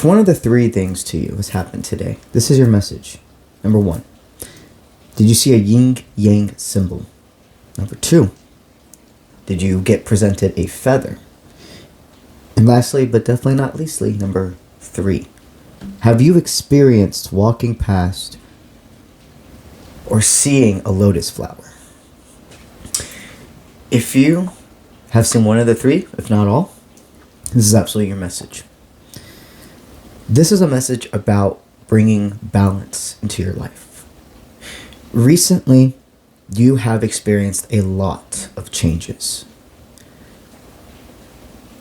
If one of the three things to you has happened today, this is your message. Number one, did you see a yin-yang symbol? Number two, did you get presented a feather? And lastly, but definitely not leastly, number three, have you experienced walking past or seeing a lotus flower? If you have seen one of the three, if not all, this is absolutely your message. This is a message about bringing balance into your life. Recently, you have experienced a lot of changes.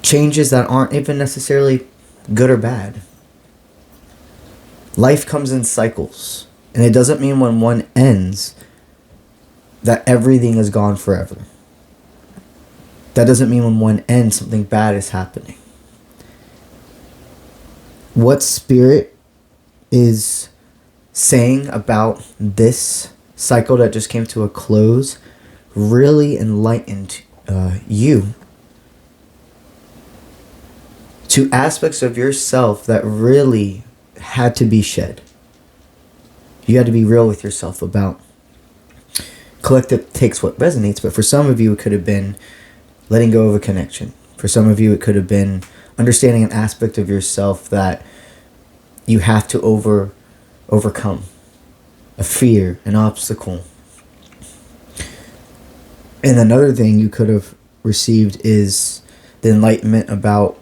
Changes that aren't even necessarily good or bad. Life comes in cycles, and it doesn't mean when one ends that everything is gone forever. That doesn't mean when one ends something bad is happening. What Spirit is saying about this cycle that just came to a close really enlightened you to aspects of yourself that really had to be shed. You had to be real with yourself about. Collective takes what resonates, but for some of you it could have been letting go of a connection. For some of you it could have been understanding an aspect of yourself that you have to overcome. A fear, an obstacle. And another thing you could have received is the enlightenment about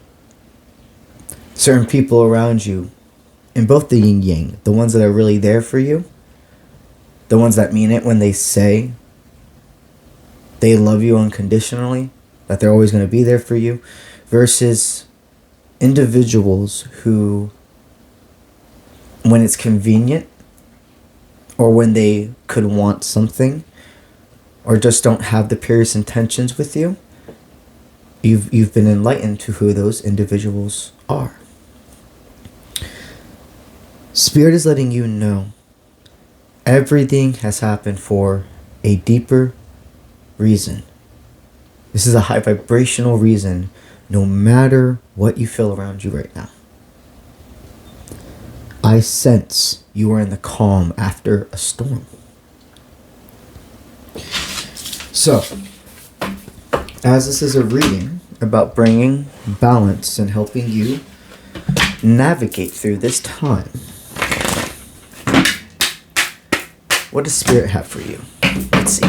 certain people around you, in both the yin yang, the ones that are really there for you, the ones that mean it when they say they love you unconditionally, that they're always going to be there for you, versus individuals who, when it's convenient, or when they could want something, or just don't have the purest intentions with you, you've been enlightened to who those individuals are. Spirit is letting you know everything has happened for a deeper reason. This is a high vibrational reason, no matter what you feel around you right now. I sense you are in the calm after a storm. So, as this is a reading about bringing balance and helping you navigate through this time, what does Spirit have for you? Let's see.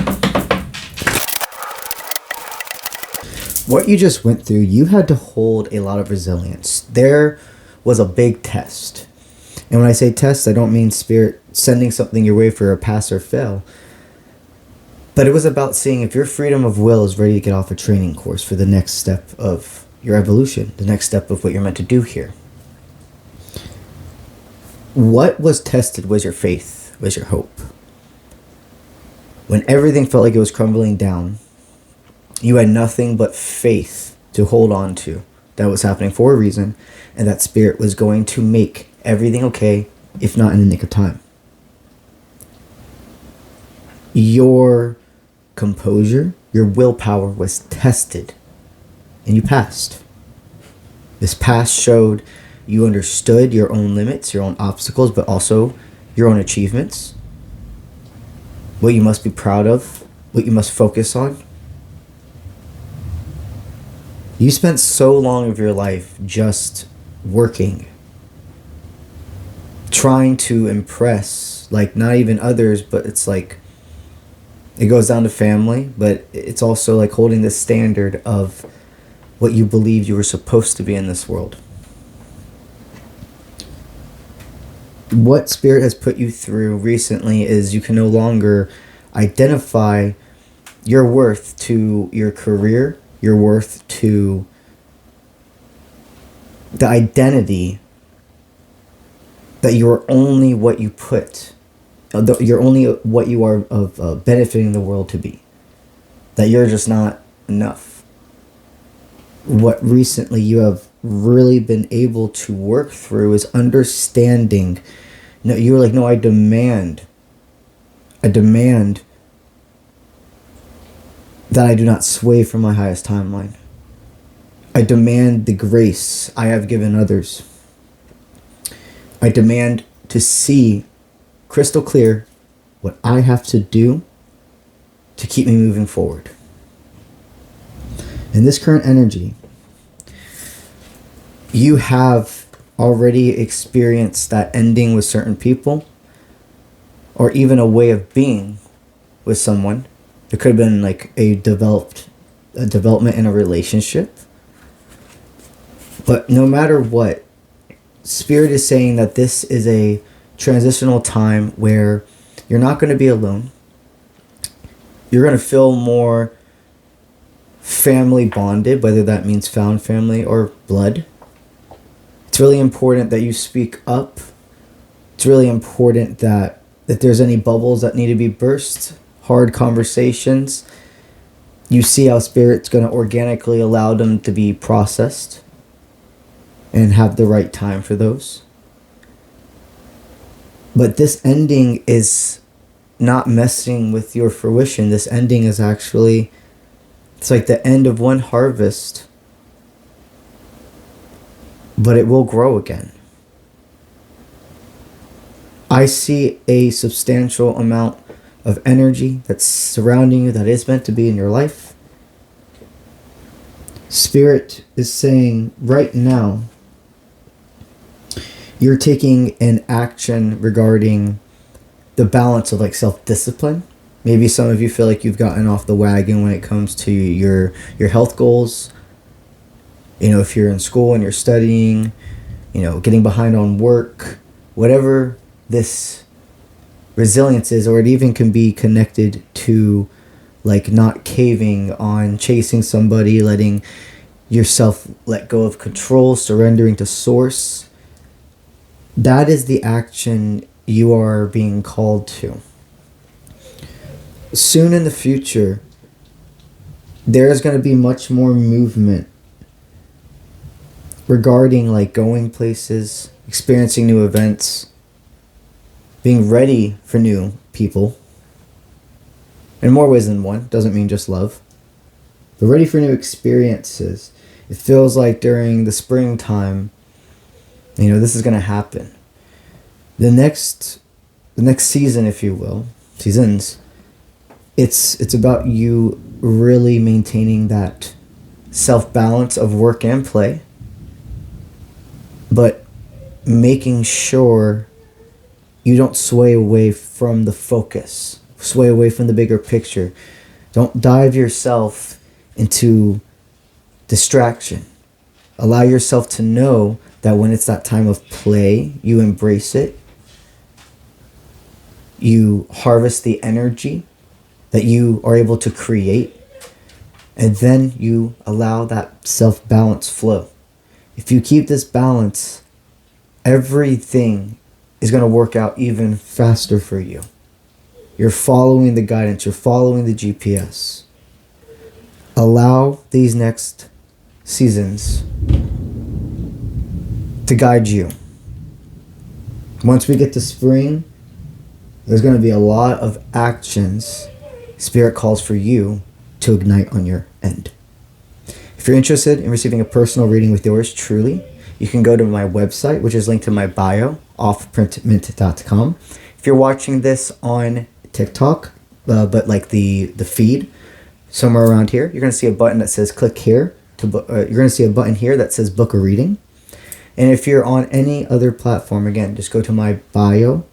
What you just went through, you had to hold a lot of resilience. There was a big test. And when I say test, I don't mean Spirit sending something your way for a pass or fail. But it was about seeing if your freedom of will is ready to get off a training course for the next step of your evolution, the next step of what you're meant to do here. What was tested was your faith, was your hope. When everything felt like it was crumbling down, you had nothing but faith to hold on to. That was happening for a reason, and that Spirit was going to make everything okay, if not in the nick of time. Your composure, your willpower was tested, and you passed. This pass showed you understood your own limits, your own obstacles, but also your own achievements. What you must be proud of, what you must focus on. You spent so long of your life just working, trying to impress, like not even others, but it's like, it goes down to family, but it's also like holding the standard of what you believed you were supposed to be in this world. What Spirit has put you through recently is you can no longer identify your worth to your career, your worth to the identity that you're only what you put, you're only what you are of benefiting the world to be, that you're just not enough. What recently you have really been able to work through is understanding. No, you were like, no, I demand that I do not sway from my highest timeline. I demand the grace I have given others. I demand to see crystal clear what I have to do to keep me moving forward. In this current energy, you have already experienced that ending with certain people, or even a way of being with someone. It could have been like a development in a relationship. But no matter what, Spirit is saying that this is a transitional time where you're not going to be alone. You're going to feel more family bonded, whether that means found family or blood. It's really important that you speak up. It's really important that if there's any bubbles that need to be burst, hard conversations, you see how Spirit's going to organically allow them to be processed and have the right time for those. But this ending is not messing with your fruition. This ending is actually, it's like the end of one harvest, but it will grow again. I see a substantial amount of energy that's surrounding you that is meant to be in your life. Spirit is saying right now, you're taking an action regarding the balance of like self-discipline. Maybe some of you feel like you've gotten off the wagon when it comes to your health goals. You know, if you're in school and you're studying, you know, getting behind on work, whatever this resilience is, or it even can be connected to like not caving on chasing somebody, letting yourself let go of control, surrendering to source. That is the action you are being called to. Soon in the future, there is going to be much more movement regarding like going places, experiencing new events, being ready for new people. In more ways than one, doesn't mean just love. But ready for new experiences. It feels like during the springtime, you know, this is going to happen. The next season, if you will, seasons, it's about you really maintaining that self-balance of work and play, but making sure you don't sway away from the focus, sway away from the bigger picture. Don't dive yourself into distraction. Allow yourself to know that when it's that time of play, you embrace it. You harvest the energy that you are able to create, and then you allow that self-balance flow. If you keep this balance, everything is going to work out even faster for you. You're following the guidance. You're following the GPS. Allow these next seasons to guide you. Once we get to spring, there's going to be a lot of actions Spirit calls for you to ignite on your end. If you're interested in receiving a personal reading with yours truly, you can go to my website, which is linked in my bio, offprintmint.com. If you're watching this on TikTok, but like the feed, somewhere around here, you're going to see a button that says click here. You're going to see a button here that says book a reading. And if you're on any other platform, again, just go to my bio,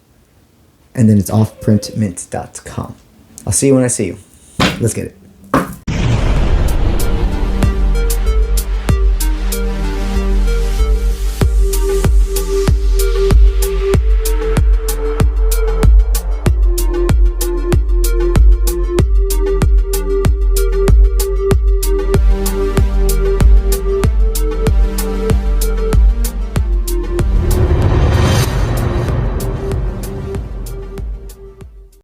and then it's offprintmint.com. I'll see you when I see you. Let's get it.